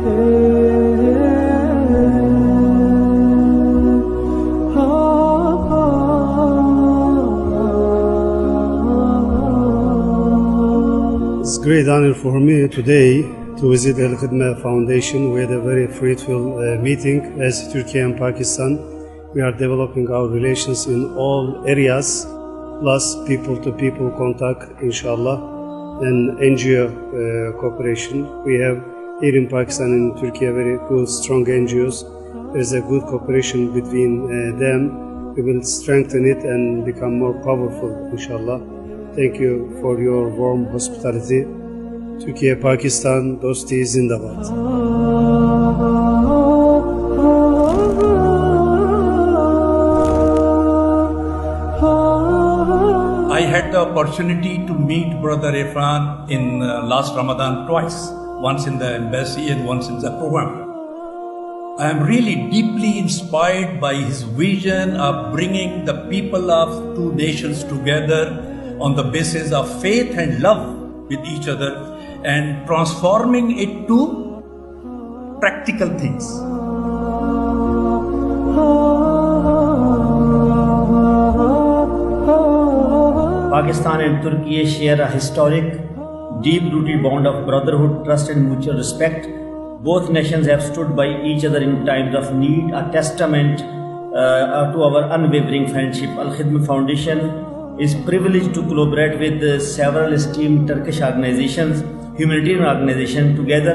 It's a great honor for me today to visit Alkhidmat Foundation. We had a very fruitful meeting as Turkey and Pakistan. We are developing our relations in all areas, plus people-to-people contact, inshallah, and NGO cooperation. We have here in Pakistan and Turkey very good, strong NGOs. There is a good cooperation between them. We will strengthen it and become more powerful, inshallah. Thank you for your warm hospitality. Turkey, Pakistan, Dosti Zindabad. I had the opportunity to meet Brother Irfan in last Ramadan twice, once in the embassy and once in the program. I am really deeply inspired by his vision of bringing the people of two nations together on the basis of faith and love with each other and transforming it to practical things. Pakistan and Turkey share a historic, deep-rooted bond of brotherhood, trust and mutual respect. Both nations have stood by each other in times of need, a testament to our unwavering friendship. Alkhidmat Foundation is privileged to collaborate with several esteemed Turkish organizations, humanitarian organizations together.